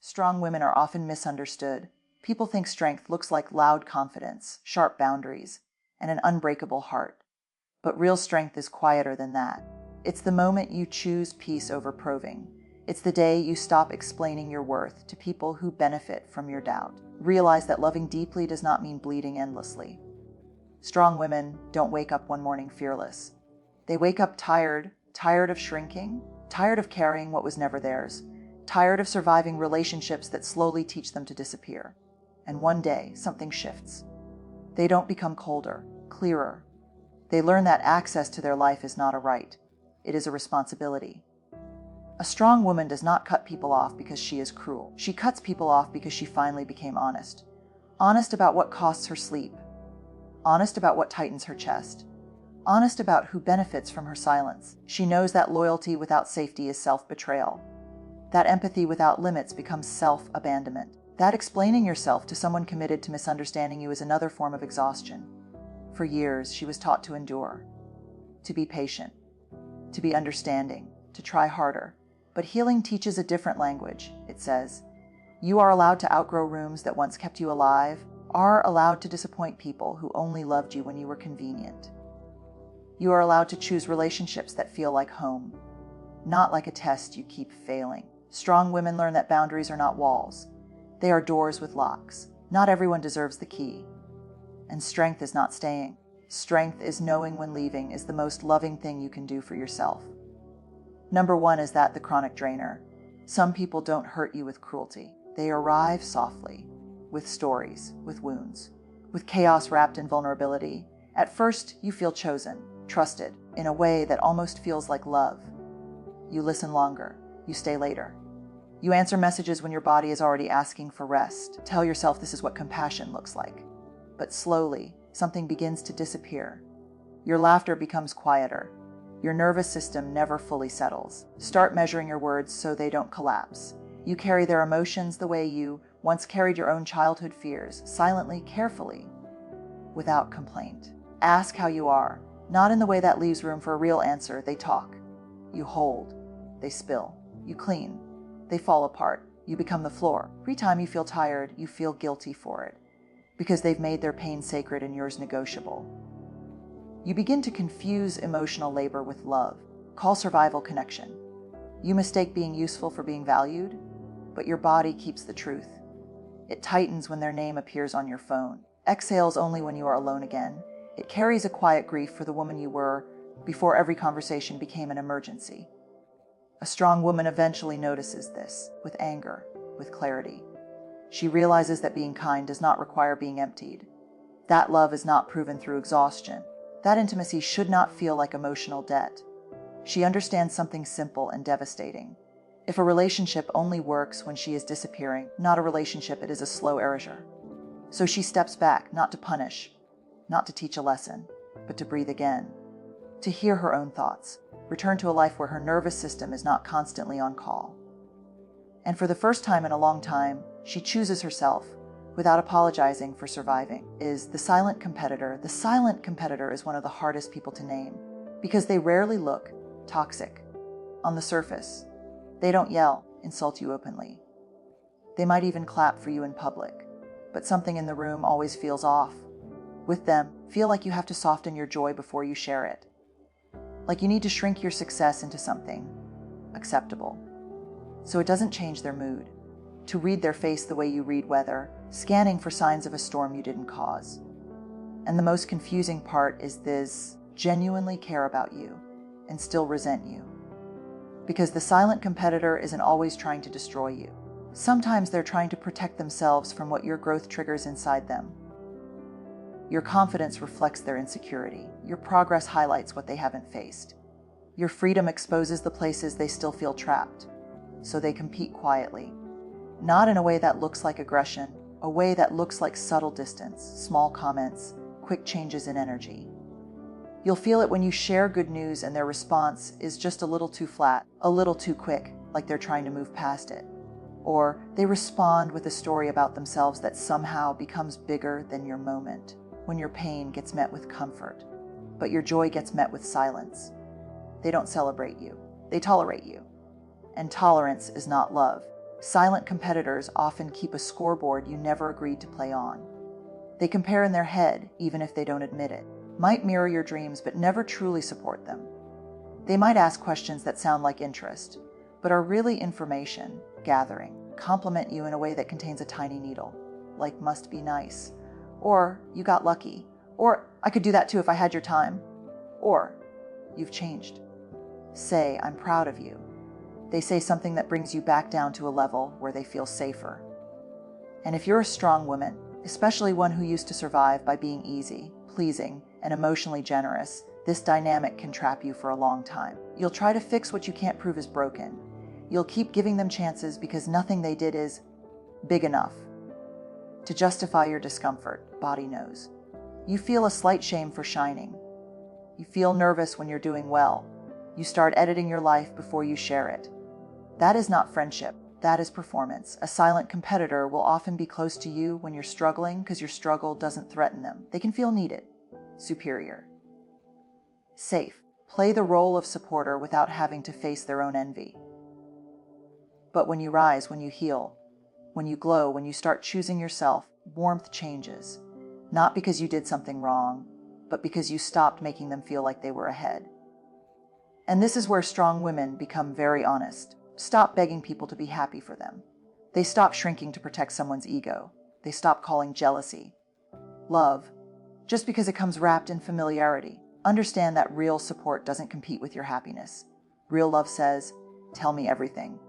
Strong women are often misunderstood. People think strength looks like loud confidence, sharp boundaries, and an unbreakable heart. But real strength is quieter than that. It's the moment you choose peace over proving. It's the day you stop explaining your worth to people who benefit from your doubt. Realize that loving deeply does not mean bleeding endlessly. Strong women don't wake up one morning fearless. They wake up tired of shrinking, tired of carrying what was never theirs, tired of surviving relationships that slowly teach them to disappear. And one day, something shifts. They don't become colder, clearer. They learn that access to their life is not a right. It is a responsibility. A strong woman does not cut people off because she is cruel. She cuts people off because she finally became honest. Honest about what costs her sleep. Honest about what tightens her chest. Honest about who benefits from her silence. She knows that loyalty without safety is self-betrayal. That empathy without limits becomes self-abandonment. That explaining yourself to someone committed to misunderstanding you is another form of exhaustion. For years, she was taught to endure, to be patient, to be understanding, to try harder. But healing teaches a different language. It says, you are allowed to outgrow rooms that once kept you alive, are allowed to disappoint people who only loved you when you were convenient. You are allowed to choose relationships that feel like home, not like a test you keep failing. Strong women learn that boundaries are not walls. They are doors with locks. Not everyone deserves the key. And strength is not staying. Strength is knowing when leaving is the most loving thing you can do for yourself. Number one is that the chronic drainer. Some people don't hurt you with cruelty. They arrive softly, with stories, with wounds, with chaos wrapped in vulnerability. At first, you feel chosen, trusted, in a way that almost feels like love. You listen longer. You stay later. You answer messages when your body is already asking for rest. Tell yourself this is what compassion looks like. But slowly, something begins to disappear. Your laughter becomes quieter. Your nervous system never fully settles. Start measuring your words so they don't collapse. You carry their emotions the way you once carried your own childhood fears, silently, carefully, without complaint. Ask how you are, not in the way that leaves room for a real answer. They talk. You hold. They spill. You clean. They fall apart. You become the floor. Every time you feel tired, you feel guilty for it, because they've made their pain sacred and yours negotiable. You begin to confuse emotional labor with love. Call survival connection. You mistake being useful for being valued, but your body keeps the truth. It tightens when their name appears on your phone. Exhales only when you are alone again. It carries a quiet grief for the woman you were before every conversation became an emergency. A strong woman eventually notices this, with anger, with clarity. She realizes that being kind does not require being emptied. That love is not proven through exhaustion. That intimacy should not feel like emotional debt. She understands something simple and devastating. If a relationship only works when she is disappearing, not a relationship, it is a slow erasure. So she steps back, not to punish, not to teach a lesson, but to breathe again, to hear her own thoughts, return to a life where her nervous system is not constantly on call. And for the first time in a long time, she chooses herself, without apologizing for surviving. Is the silent competitor. The silent competitor is one of the hardest people to name, because they rarely look toxic. On the surface, they don't yell, insult you openly. They might even clap for you in public, but something in the room always feels off. With them, feel like you have to soften your joy before you share it. Like you need to shrink your success into something acceptable, so it doesn't change their mood. To read their face the way you read weather, scanning for signs of a storm you didn't cause. And the most confusing part is this: genuinely care about you and still resent you. Because the silent competitor isn't always trying to destroy you. Sometimes they're trying to protect themselves from what your growth triggers inside them. Your confidence reflects their insecurity. Your progress highlights what they haven't faced. Your freedom exposes the places they still feel trapped. So they compete quietly. Not in a way that looks like aggression, a way that looks like subtle distance, small comments, quick changes in energy. You'll feel it when you share good news and their response is just a little too flat, a little too quick, like they're trying to move past it. Or they respond with a story about themselves that somehow becomes bigger than your moment, when your pain gets met with comfort, but your joy gets met with silence. They don't celebrate you, they tolerate you. And tolerance is not love. Silent competitors often keep a scoreboard you never agreed to play on. They compare in their head, even if they don't admit it, might mirror your dreams but never truly support them. They might ask questions that sound like interest, but are really information gathering, compliment you in a way that contains a tiny needle, like must be nice, or you got lucky, or I could do that too if I had your time, or you've changed. Say, I'm proud of you. They say something that brings you back down to a level where they feel safer. And if you're a strong woman, especially one who used to survive by being easy, pleasing, and emotionally generous, this dynamic can trap you for a long time. You'll try to fix what you can't prove is broken. You'll keep giving them chances because nothing they did is big enough to justify your discomfort, body knows. You feel a slight shame for shining. You feel nervous when you're doing well. You start editing your life before you share it. That is not friendship. That is performance. A silent competitor will often be close to you when you're struggling because your struggle doesn't threaten them. They can feel needed, superior. Safe. Play the role of supporter without having to face their own envy. But when you rise, when you heal, when you glow, when you start choosing yourself, warmth changes. Not because you did something wrong, but because you stopped making them feel like they were ahead. And this is where strong women become very honest. Stop begging people to be happy for them. They stop shrinking to protect someone's ego. They stop calling jealousy love just because it comes wrapped in familiarity. Understand that real support doesn't compete with your happiness. Real love says, tell me everything.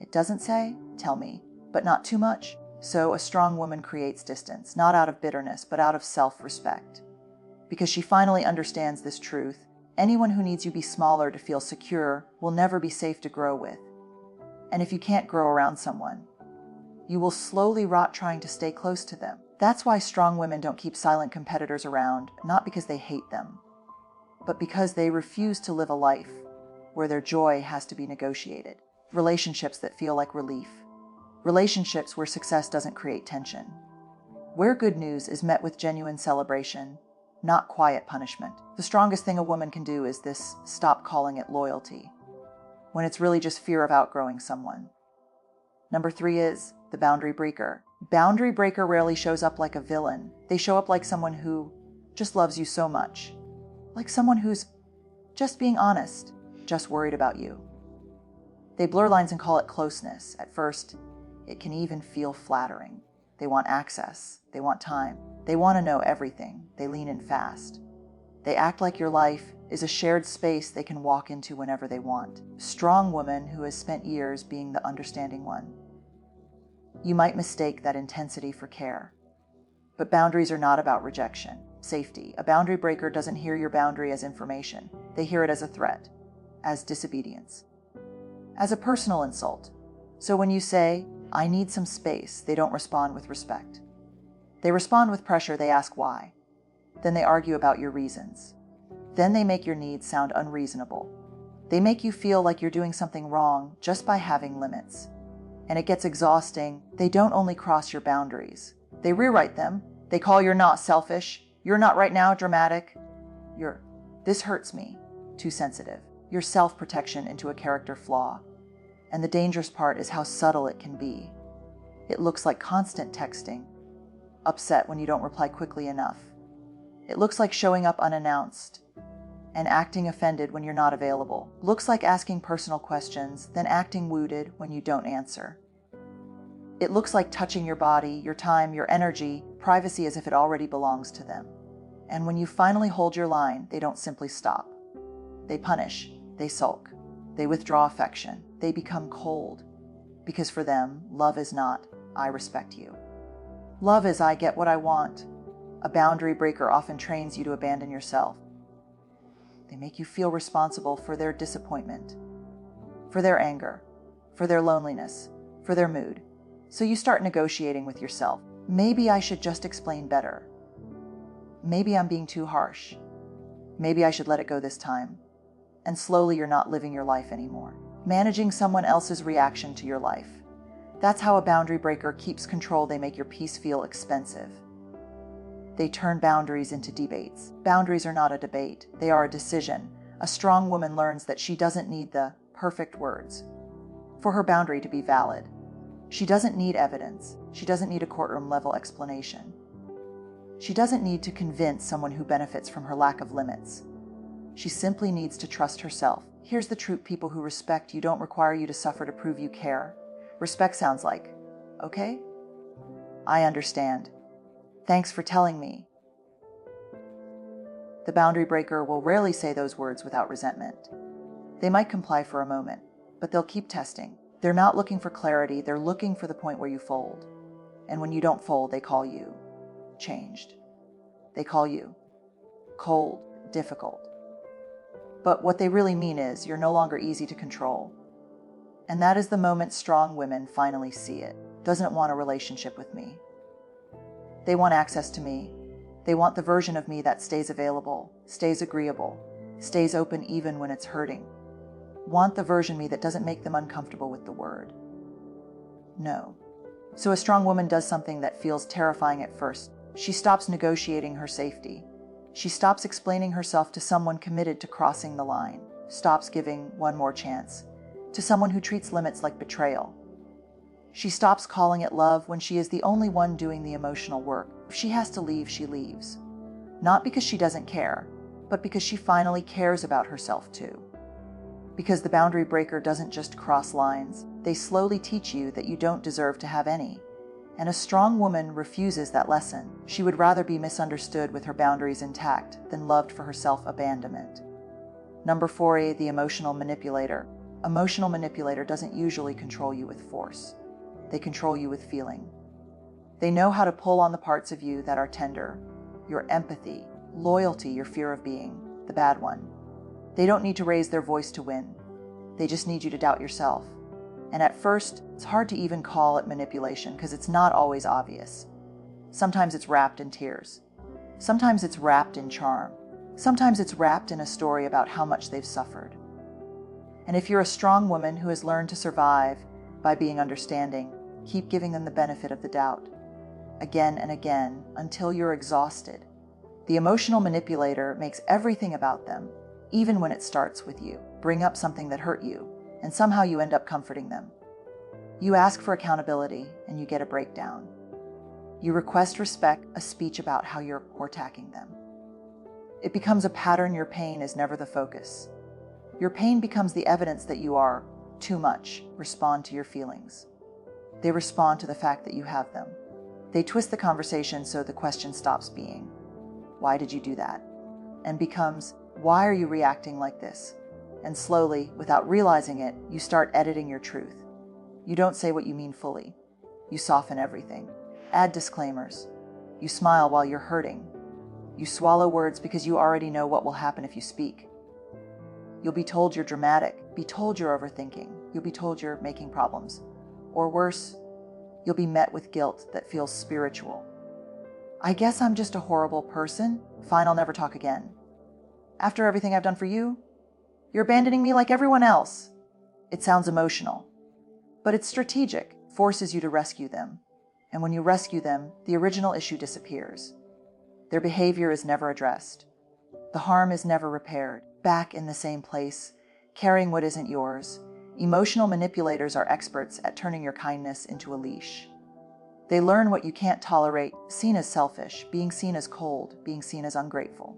It doesn't say, tell me, but not too much. So a strong woman creates distance, not out of bitterness, but out of self-respect. Because she finally understands this truth, anyone who needs you be smaller to feel secure will never be safe to grow with. And if you can't grow around someone, you will slowly rot trying to stay close to them. That's why strong women don't keep silent competitors around, not because they hate them, but because they refuse to live a life where their joy has to be negotiated. Relationships that feel like relief. Relationships where success doesn't create tension. Where good news is met with genuine celebration, not quiet punishment. The strongest thing a woman can do is this: stop calling it loyalty, when it's really just fear of outgrowing someone. Number 3 is the boundary breaker. Boundary breaker rarely shows up like a villain. They show up like someone who just loves you so much. Like someone who's just being honest, just worried about you. They blur lines and call it closeness. At first, it can even feel flattering. They want access. They want time. They want to know everything. They lean in fast. They act like your life is a shared space they can walk into whenever they want. Strong woman who has spent years being the understanding one. You might mistake that intensity for care. But boundaries are not about rejection, safety. A boundary breaker doesn't hear your boundary as information. They hear it as a threat, as disobedience, as a personal insult. So when you say, I need some space, they don't respond with respect. They respond with pressure. They ask why. Then they argue about your reasons. Then they make your needs sound unreasonable. They make you feel like you're doing something wrong just by having limits. And it gets exhausting. They don't only cross your boundaries. They rewrite them. They call you're not selfish. You're not right now dramatic. This hurts me. Too sensitive. Your self-protection into a character flaw. And the dangerous part is how subtle it can be. It looks like constant texting. Upset when you don't reply quickly enough. It looks like showing up unannounced and acting offended when you're not available. Looks like asking personal questions, then acting wounded when you don't answer. It looks like touching your body, your time, your energy, privacy as if it already belongs to them. And when you finally hold your line, they don't simply stop. They punish, they sulk, they withdraw affection, they become cold. Because for them, love is not, I respect you. Love is, I get what I want. A boundary breaker often trains you to abandon yourself. They make you feel responsible for their disappointment, for their anger, for their loneliness, for their mood. So you start negotiating with yourself. Maybe I should just explain better. Maybe I'm being too harsh. Maybe I should let it go this time. And slowly you're not living your life anymore. Managing someone else's reaction to your life. That's how a boundary breaker keeps control. They make your peace feel expensive. They turn boundaries into debates. Boundaries are not a debate. They are a decision. A strong woman learns that she doesn't need the perfect words for her boundary to be valid. She doesn't need evidence. She doesn't need a courtroom-level explanation. She doesn't need to convince someone who benefits from her lack of limits. She simply needs to trust herself. Here's the truth: people who respect you don't require you to suffer to prove you care. Respect sounds like, okay, I understand. Thanks for telling me. The boundary breaker will rarely say those words without resentment. They might comply for a moment, but they'll keep testing. They're not looking for clarity, they're looking for the point where you fold. And when you don't fold, they call you changed. They call you cold, difficult. But what they really mean is you're no longer easy to control. And that is the moment strong women finally see it. Doesn't want a relationship with me. They want access to me. They want the version of me that stays available, stays agreeable, stays open even when it's hurting. Want the version of me that doesn't make them uncomfortable with the word no. So a strong woman does something that feels terrifying at first. She stops negotiating her safety. She stops explaining herself to someone committed to crossing the line, stops giving one more chance to someone who treats limits like betrayal. She stops calling it love when she is the only one doing the emotional work. If she has to leave, she leaves. Not because she doesn't care, but because she finally cares about herself too. Because the boundary breaker doesn't just cross lines, they slowly teach you that you don't deserve to have any. And a strong woman refuses that lesson. She would rather be misunderstood with her boundaries intact than loved for her self-abandonment. Number 4A, the emotional manipulator. Emotional manipulator doesn't usually control you with force. They control you with feeling. They know how to pull on the parts of you that are tender, your empathy, loyalty, your fear of being the bad one. They don't need to raise their voice to win. They just need you to doubt yourself. And at first, it's hard to even call it manipulation because it's not always obvious. Sometimes it's wrapped in tears. Sometimes it's wrapped in charm. Sometimes it's wrapped in a story about how much they've suffered. And if you're a strong woman who has learned to survive by being understanding, keep giving them the benefit of the doubt. Again and again, until you're exhausted. The emotional manipulator makes everything about them, even when it starts with you. Bring up something that hurt you, and somehow you end up comforting them. You ask for accountability, and you get a breakdown. You request respect, a speech about how you're attacking them. It becomes a pattern. Your pain is never the focus. Your pain becomes the evidence that you are too much. Respond to your feelings. They respond to the fact that you have them. They twist the conversation so the question stops being, "Why did you do that?" and becomes, "Why are you reacting like this?" And slowly, without realizing it, you start editing your truth. You don't say what you mean fully. You soften everything. Add disclaimers. You smile while you're hurting. You swallow words because you already know what will happen if you speak. You'll be told you're dramatic, be told you're overthinking, you'll be told you're making problems. Or worse, you'll be met with guilt that feels spiritual. I guess I'm just a horrible person. Fine, I'll never talk again. After everything I've done for you, you're abandoning me like everyone else. It sounds emotional, but it's strategic. It forces you to rescue them. And when you rescue them, the original issue disappears. Their behavior is never addressed. The harm is never repaired. Back in the same place, carrying what isn't yours. Emotional manipulators are experts at turning your kindness into a leash. They learn what you can't tolerate, seen as selfish, being seen as cold, being seen as ungrateful.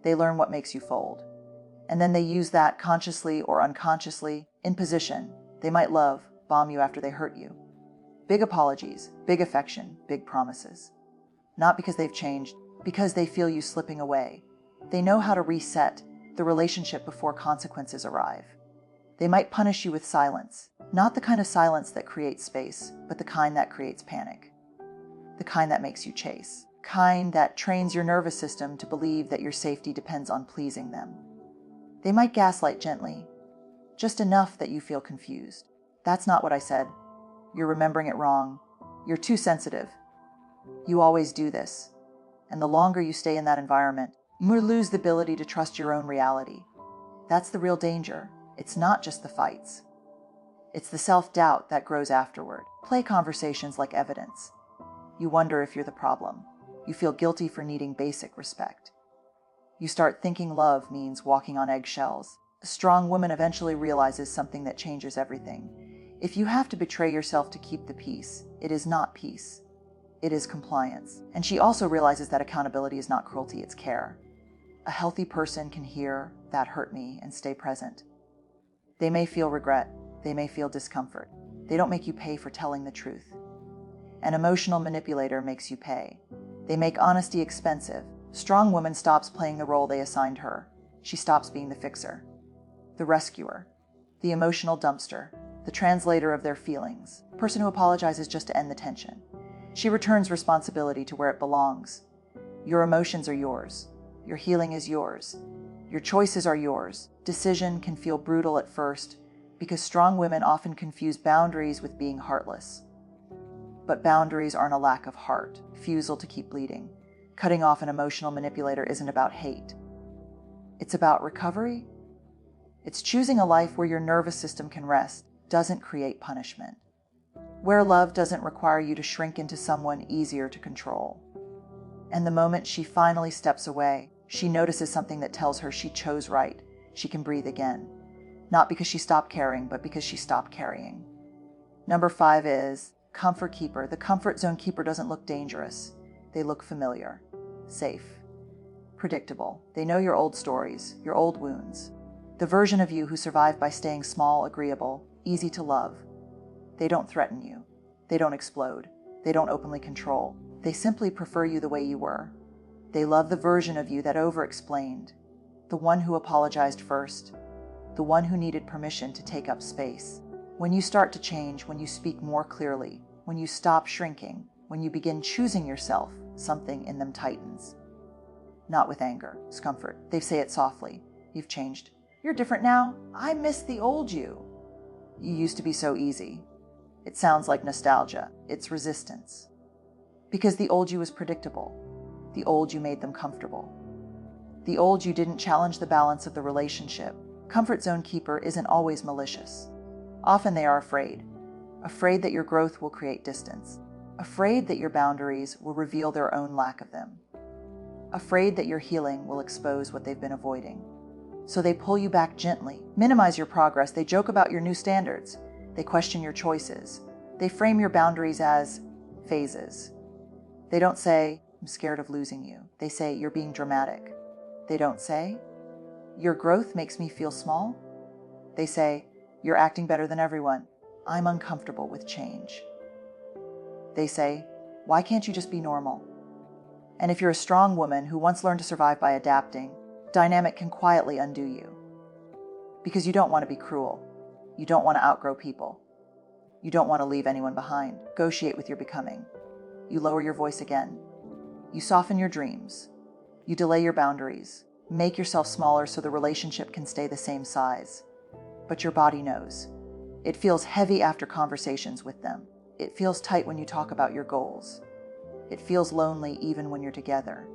They learn what makes you fold. And then they use that consciously or unconsciously, in position. They might love, bomb you after they hurt you. Big apologies, big affection, big promises. Not because they've changed, because they feel you slipping away. They know how to reset the relationship before consequences arrive. They might punish you with silence, not the kind of silence that creates space, but the kind that creates panic. The kind that makes you chase. Kind that trains your nervous system to believe that your safety depends on pleasing them. They might gaslight gently, just enough that you feel confused. That's not what I said. You're remembering it wrong. You're too sensitive. You always do this. And the longer you stay in that environment, you lose the ability to trust your own reality. That's the real danger. It's not just the fights. It's the self-doubt that grows afterward. Play conversations like evidence. You wonder if you're the problem. You feel guilty for needing basic respect. You start thinking love means walking on eggshells. A strong woman eventually realizes something that changes everything. If you have to betray yourself to keep the peace, it is not peace. It is compliance. And she also realizes that accountability is not cruelty, it's care. A healthy person can hear, "That hurt me," and stay present. They may feel regret. They may feel discomfort. They don't make you pay for telling the truth. An emotional manipulator makes you pay. They make honesty expensive. Strong woman stops playing the role they assigned her. She stops being the fixer, the rescuer, the emotional dumpster, the translator of their feelings, the person who apologizes just to end the tension. She returns responsibility to where it belongs. Your emotions are yours. Your healing is yours. Your choices are yours. Decision can feel brutal at first because strong women often confuse boundaries with being heartless. But boundaries aren't a lack of heart, refusal to keep bleeding. Cutting off an emotional manipulator isn't about hate. It's about recovery. It's choosing a life where your nervous system can rest, doesn't create punishment. Where love doesn't require you to shrink into someone easier to control. And the moment she finally steps away, she notices something that tells her she chose right. She can breathe again. Not because she stopped caring, but because she stopped carrying. Number 5 is comfort keeper. The comfort zone keeper doesn't look dangerous. They look familiar, safe, predictable. They know your old stories, your old wounds. The version of you who survived by staying small, agreeable, easy to love. They don't threaten you. They don't explode. They don't openly control. They simply prefer you the way you were. They love the version of you that over-explained, the one who apologized first, the one who needed permission to take up space. When you start to change, when you speak more clearly, when you stop shrinking, when you begin choosing yourself, something in them tightens. Not with anger, discomfort. They say it softly. You've changed. You're different now. I miss the old you. You used to be so easy. It sounds like nostalgia. It's resistance. Because the old you was predictable. The old you made them comfortable. The old you didn't challenge the balance of the relationship. Comfort zone keeper isn't always malicious. Often they are afraid. Afraid that your growth will create distance. Afraid that your boundaries will reveal their own lack of them. Afraid that your healing will expose what they've been avoiding. So they pull you back gently, minimize your progress, they joke about your new standards, they question your choices. They frame your boundaries as phases. They don't say, "I'm scared of losing you." They say, "You're being dramatic." They don't say, "Your growth makes me feel small." They say, "You're acting better than everyone. I'm uncomfortable with change." They say, "Why can't you just be normal?" And if you're a strong woman who once learned to survive by adapting, dynamic can quietly undo you. Because you don't want to be cruel. You don't want to outgrow people. You don't want to leave anyone behind. Negotiate with your becoming. You lower your voice again. You soften your dreams. You delay your boundaries. Make yourself smaller so the relationship can stay the same size. But your body knows. It feels heavy after conversations with them. It feels tight when you talk about your goals. It feels lonely even when you're together.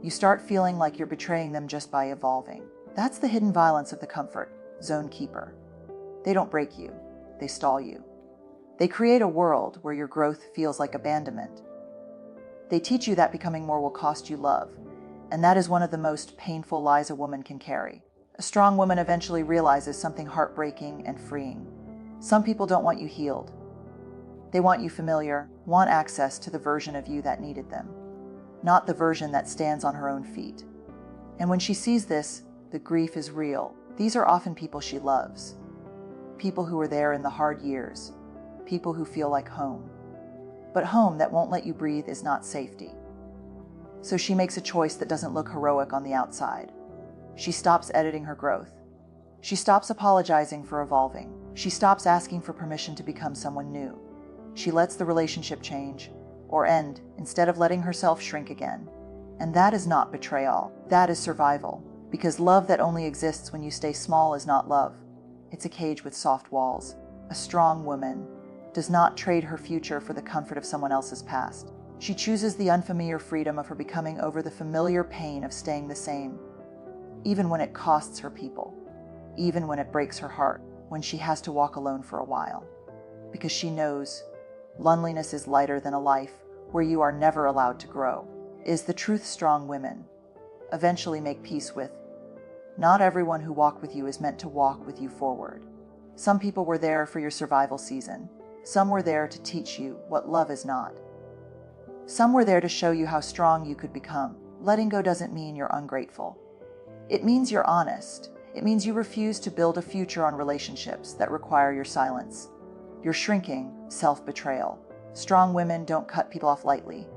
You start feeling like you're betraying them just by evolving. That's the hidden violence of the comfort zone keeper. They don't break you. They stall you. They create a world where your growth feels like abandonment. They teach you that becoming more will cost you love, and that is one of the most painful lies a woman can carry. A strong woman eventually realizes something heartbreaking and freeing. Some people don't want you healed. They want you familiar, want access to the version of you that needed them, not the version that stands on her own feet. And when she sees this, the grief is real. These are often people she loves. People who were there in the hard years. People who feel like home. But home that won't let you breathe is not safety. So she makes a choice that doesn't look heroic on the outside. She stops editing her growth. She stops apologizing for evolving. She stops asking for permission to become someone new. She lets the relationship change, or end, instead of letting herself shrink again. And that is not betrayal. That is survival. Because love that only exists when you stay small is not love. It's a cage with soft walls. A strong woman does not trade her future for the comfort of someone else's past. She chooses the unfamiliar freedom of her becoming over the familiar pain of staying the same, even when it costs her people, even when it breaks her heart, when she has to walk alone for a while. Because she knows loneliness is lighter than a life where you are never allowed to grow. Is the truth strong women eventually make peace with? Not everyone who walked with you is meant to walk with you forward. Some people were there for your survival season. Some were there to teach you what love is not. Some were there to show you how strong you could become. Letting go doesn't mean you're ungrateful. It means you're honest. It means you refuse to build a future on relationships that require your silence. You're shrinking self-betrayal. Strong women don't cut people off lightly.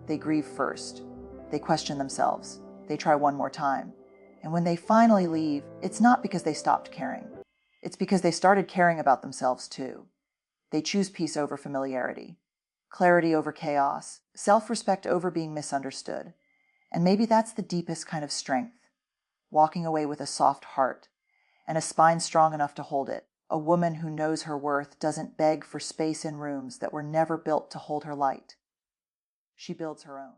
They grieve first. They question themselves. They try one more time. And when they finally leave, it's not because they stopped caring. It's because they started caring about themselves too. They choose peace over familiarity, clarity over chaos, self-respect over being misunderstood. And maybe that's the deepest kind of strength. Walking away with a soft heart and a spine strong enough to hold it. A woman who knows her worth doesn't beg for space in rooms that were never built to hold her light. She builds her own.